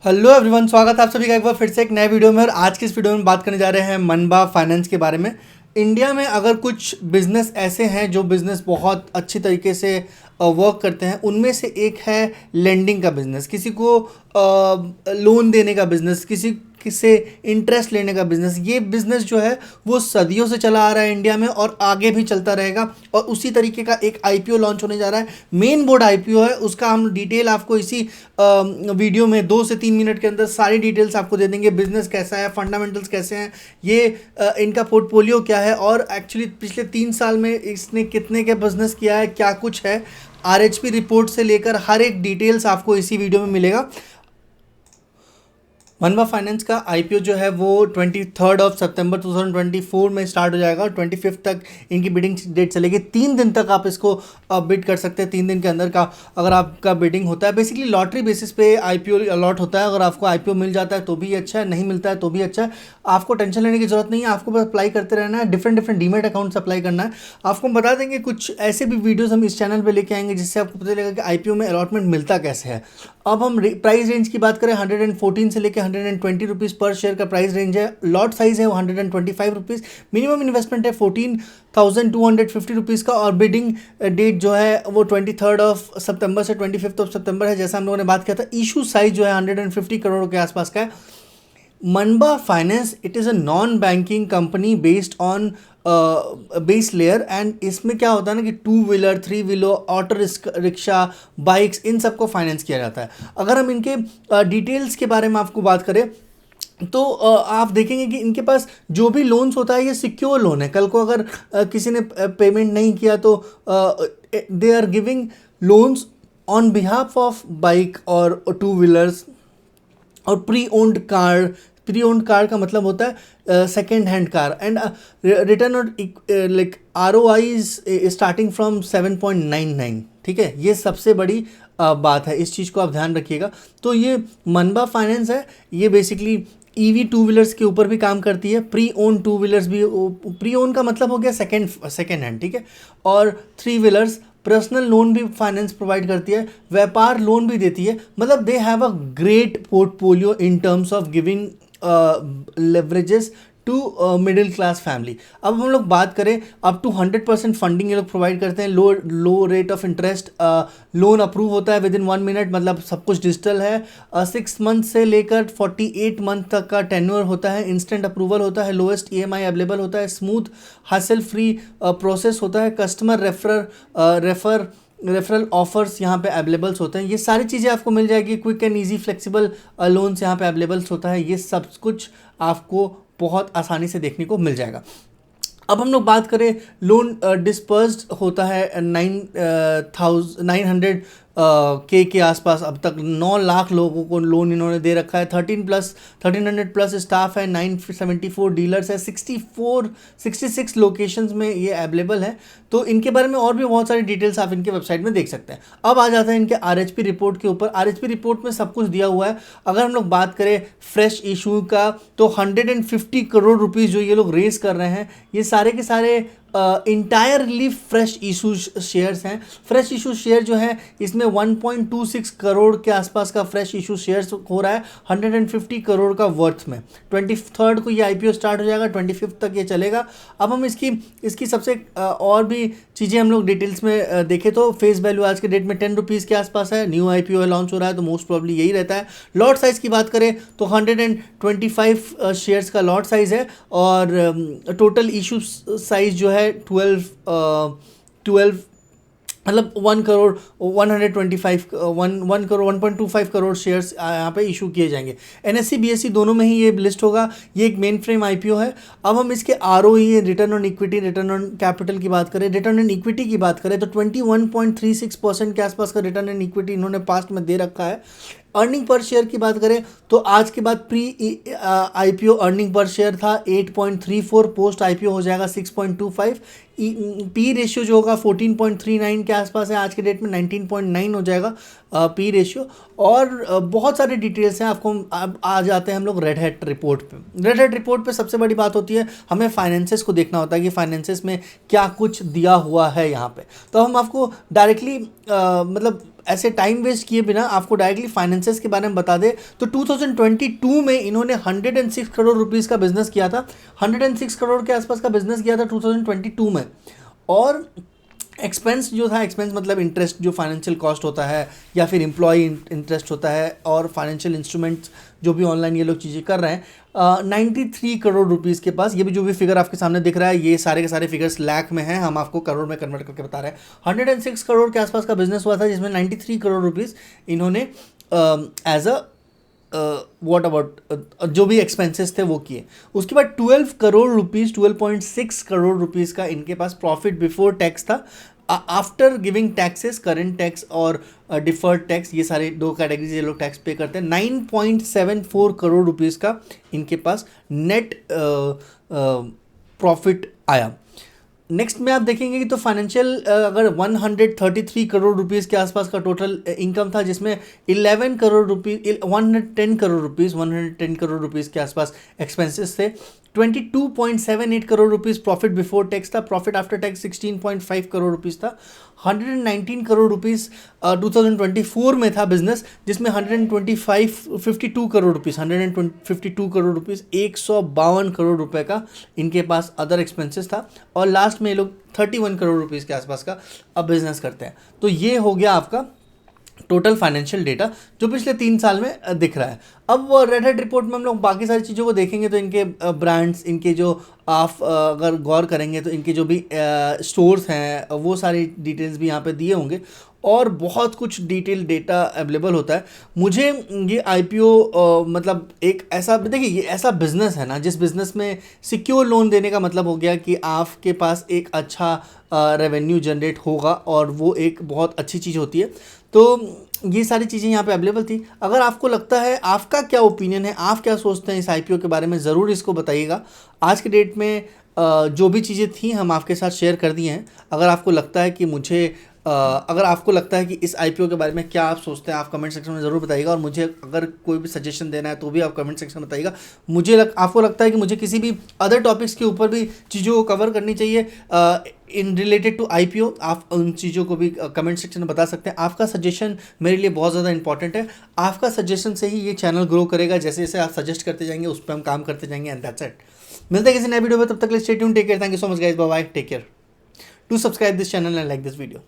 Hello everyone, स्वागत है आप सभी का एक बार फिर से एक नए वीडियो में। और आज की इस वीडियो में बात करने जा रहे हैं मनबा फाइनेंस के बारे में। इंडिया में अगर कुछ बिजनेस ऐसे हैं जो बिजनेस बहुत अच्छी तरीके से वर्क करते हैं, उनमें से एक है लेंडिंग का बिजनेस। किसी को लोन देने का बिजनेस, किसी से इंटरेस्ट लेने का बिजनेस। ये बिजनेस जो है वो सदियों से चला आ रहा है इंडिया में और आगे भी चलता रहेगा। और उसी तरीके का एक आईपीओ लॉन्च होने जा रहा है। मेन बोर्ड आईपीओ है, उसका हम डिटेल आपको इसी वीडियो में 2 से 3 मिनट के अंदर सारी डिटेल्स आपको दे देंगे। बिजनेस कैसा है, फंडामेंटल्स कैसे हैं, ये इनका पोर्टफोलियो क्या है, और एक्चुअली पिछले 3 साल में इसने कितने के बिजनेस किया है, क्या कुछ है। आरएचपी रिपोर्ट से लेकर हर एक डिटेल्स आपको इसी वीडियो में मिलेगा। मनबा फाइनेंस का आईपीओ जो है वो 23 सितंबर 2024 में स्टार्ट हो जाएगा और 25 तक इनकी बिडिंग डेट चलेगी। 3 दिन तक आप इसको बिड कर सकते हैं। 3 दिन के अंदर का अगर आपका बिडिंग होता है, बेसिकली लॉटरी बेसिस पे आईपीओ अलॉट होता है। अगर आपको आईपीओ मिल जाता है तो भी अच्छा है, नहीं मिलता है तो भी अच्छा है। आपको टेंशन लेने की जरूरत नहीं है, आपको बस अप्लाई करते रहना है। डिफरेंट डीमेट अकाउंट्स अप्लाई करना है। आपको हम बता देंगे कुछ ऐसे भी वीडियोस हम इस चैनल पे लेके आएंगे जिससे आपको पता चलेगा कि आईपीओ में अलॉटमेंट मिलता कैसे है। अब हम प्राइस रेंज की बात करें, 114 से लेकर 120 रुपीज़ पर शेयर का प्राइस रेंज है। लॉट साइज है वो 125 रुपीज़। मिनिमम इन्वेस्टमेंट है 14,250 रुपीज़ का। और बिडिंग डेट जो है वो 23 सितंबर से 25 सितंबर है, जैसा हम लोगों ने बात किया था। इशू साइज जो है 150 करोड़ के आसपास का है। Manba finance it is a non banking company based on base layer. And इसमें क्या होता है ना कि 2 wheeler, 3 wheeler, auto rickshaw, bikes, इन सबको फाइनेंस किया जाता है। अगर हम इनके डिटेल्स के बारे में आपको बात करें तो आप देखेंगे कि इनके पास जो भी लोन्स होता है ये सिक्योर लोन है। कल को अगर किसी ने पेमेंट नहीं किया तो they are giving loans on behalf of bike और 2 व्हीलर्स और प्री ओन्ड कार का मतलब होता है second hand car. And return और लाइक ROI स्टार्टिंग फ्रॉम 7.99। ठीक है, ये सबसे बड़ी बात है, इस चीज़ को आप ध्यान रखिएगा। तो ये मनबा फाइनेंस है, ये बेसिकली EV 2 व्हीलर्स के ऊपर भी काम करती है। प्री ओन 2 व्हीलर्स भी, प्री ओन का मतलब हो गया सेकेंड हैंड, ठीक है। और 3 व्हीलर्स पर्सनल लोन भी फाइनेंस प्रोवाइड करती है, व्यापार लोन भी देती है। मतलब they have a great portfolio in terms of giving leverages to middle class family. अब हम लोग बात करें, अप टू 100% फंडिंग ये लोग प्रोवाइड करते हैं। Low rate of interest, loan approve होता है विदिन 1 मिनट, मतलब सब कुछ डिजिटल है। 6 मंथ से लेकर 48 मंथ तक का टेन्योर होता है। इंस्टेंट अप्रूवल होता है, लोएस्ट EMI अवेलेबल होता है, स्मूथ हासिल फ्री प्रोसेस होता है। कस्टमर रेफरल ऑफर्स यहाँ पे अवेलेबल्स होते हैं। ये सारी चीज़ें आपको मिल जाएगी। Quick and easy flexible loans यहाँ पे अवेलेबल्स होता है। ये सब कुछ आपको बहुत आसानी से देखने को मिल जाएगा। अब हम लोग बात करें, लोन डिस्पर्स्ड होता है 900 के आसपास। अब तक 9 लाख लोगों को लोन इन्होंने दे रखा है। 1300 प्लस स्टाफ है, 974 डीलर्स है, 66 लोकेशंस में ये अवेलेबल है। तो इनके बारे में और भी बहुत सारी डिटेल्स आप इनके वेबसाइट में देख सकते हैं। अब आ जाता है इनके RHP रिपोर्ट के ऊपर। RHP रिपोर्ट में सब कुछ दिया हुआ है। अगर हम लोग बात करें फ्रेश इशू का, तो 150 करोड़ रुपीज़ जो ये लोग रेज कर रहे हैं, ये सारे के सारे इंटायरली फ्रेश इशू शेयर्स हैं। फ्रेश इशू शेयर जो है इसमें 1.26 करोड़ के आसपास का फ्रेश इशू शेयर्स हो रहा है 150 करोड़ का वर्थ में। 23 को ये IPO स्टार्ट हो जाएगा, 25 तक ये चलेगा। अब हम इसकी सबसे और भी चीज़ें हम लोग डिटेल्स में देखें तो फेस वैल्यू आज के डेट में 10 रुपीज़ के आसपास है। न्यू IPO लॉन्च हो रहा है तो मोस्ट प्रॉब्ली यही रहता है। लॉट साइज़ की बात करें तो 125 शेयर्स का लॉट साइज़ है। और टोटल इशू साइज जो है 12 मतलब 1 करोड़ 1.25 करोड़ शेयर्स यहाँ पे इशू किए जाएंगे। NSE BSE दोनों में ही ये लिस्ट होगा। ये एक मेन फ्रेम IPO है। अब हम इसके ROE, return on equity, return on capital की बात करें, रिटर्न ऑन इक्विटी की बात करें तो 21.36% के आसपास का रिटर्न ऑन इक्विटी इन्होंने पास्ट में दे रखा है। अर्निंग पर शेयर की बात करें तो आज के बाद pre IPO earning per share था 8.34, पोस्ट IPO हो जाएगा 6.25। P रेशियो जो होगा 14.39 के आसपास है, आज के डेट में 19.9 हो जाएगा P रेशियो। और बहुत सारे डिटेल्स हैं। आपको अब आ जाते हैं हम लोग रेड हैट रिपोर्ट पे। रेड हैट रिपोर्ट पे सबसे बड़ी बात होती है, हमें फाइनेंसेस को देखना होता है कि फाइनेंसेस में क्या कुछ दिया हुआ है यहाँ पे। तो हम आपको डायरेक्टली मतलब ऐसे टाइम वेस्ट किए बिना आपको डायरेक्टली फाइनेंसेस के बारे में बता दे तो 2022 में इन्होंने 106 करोड़ रुपीस का बिजनेस किया था, 106 करोड़ के आसपास का बिजनेस किया था 2022 में। और एक्सपेंस जो था, एक्सपेंस मतलब इंटरेस्ट जो फाइनेंशियल कॉस्ट होता है या फिर एम्प्लॉय इंटरेस्ट होता है और फाइनेंशियल इंस्ट्रूमेंट्स जो भी ऑनलाइन ये लोग चीज़ें कर रहे हैं, 93 करोड़ रुपीज़ के पास। ये भी जो भी फिगर आपके सामने दिख रहा है ये सारे के सारे फिगर्स लाख में हैं, हम आपको करोड़ में कन्वर्ट करके बता रहे हैं। 106 करोड़ के आसपास का बिजनेस हुआ था जिसमें 93 करोड़ रुपीज़ इन्होंने एज अ वॉट अबाउट जो भी एक्सपेंसेस थे वो किए। उसके बाद 12 करोड़ रुपीज़ 12.6 करोड़ रुपीज़ का इनके पास प्रॉफिट बिफोर टैक्स था, after giving taxes, current tax और डिफर्ड टैक्स, ये सारे दो कैटेगरीज ये लोग टैक्स पे करते हैं। 9.74 करोड़ रुपीज़ का इनके पास नेट प्रॉफिट आया। नेक्स्ट में आप देखेंगे कि तो फाइनेंशियल अगर 133 करोड़ रुपीस के आसपास का टोटल इनकम था जिसमें 11 करोड़ रुपीस 110 करोड़ रुपीस के आसपास एक्सपेंसेस थे। 22.78 crore rupees profit before tax था, profit after tax 16.5 crore rupees था। 119 करोड़ रुपीस 2024 में था बिजनेस जिसमें 152 करोड़ रुपीस 152 करोड़ रुपीस 152 करोड़ रुपए का इनके पास अदर एक्सपेंसेस था। और लास्ट में ये लोग 31 करोड़ रुपीस के आसपास का अब बिजनेस करते हैं। तो ये हो गया आपका टोटल फाइनेंशियल डेटा जो पिछले 3 साल में दिख रहा है। अब रेड हैट रिपोर्ट में हम लोग बाकी सारी चीज़ों को देखेंगे तो इनके ब्रांड्स, इनके जो आप अगर गौर करेंगे तो इनके जो भी स्टोर्स हैं वो सारी डिटेल्स भी यहाँ पे दिए होंगे और बहुत कुछ डिटेल डेटा अवेलेबल होता है। मुझे ये IPO मतलब एक ऐसा, देखिए ये ऐसा बिजनेस है ना जिस बिजनेस में सिक्योर लोन देने का मतलब हो गया कि आपके पास एक अच्छा रेवेन्यू जनरेट होगा और वो एक बहुत अच्छी चीज़ होती है। तो ये सारी चीज़ें यहाँ पे अवेलेबल थी। अगर आपको लगता है, आपका क्या ओपिनियन है, आप क्या सोचते हैं इस IPO के बारे में, ज़रूर इसको बताइएगा। आज के डेट में जो भी चीज़ें थी हम आपके साथ शेयर कर दिए हैं। अगर आपको लगता है कि अगर आपको लगता है कि इस IPO के बारे में क्या आप सोचते हैं, आप कमेंट सेक्शन में ज़रूर बताइएगा। और मुझे अगर कोई भी सजेशन देना है तो भी आप कमेंट सेक्शन में बताइएगा। आपको लगता है कि मुझे किसी भी अदर टॉपिक्स के ऊपर भी चीज़ों को कवर करनी चाहिए इन रिलेटेड टू IPO, आप उन चीज़ों को भी कमेंट सेक्शन में बता सकते हैं। आपका सजेशन मेरे लिए बहुत ज़्यादा इंपॉर्टेंट है। आपका सजेशन से ही ये चैनल ग्रो करेगा। जैसे जैसे आप सजेस्ट करते जाएंगे उस पर हम काम करते जाएंगे एंड दैट्स इट। मिलते हैं किसी नए वीडियो में, तब तक stay tuned, take care, thank you so much guys, bye bye, take care. Do subscribe this channel and like this video.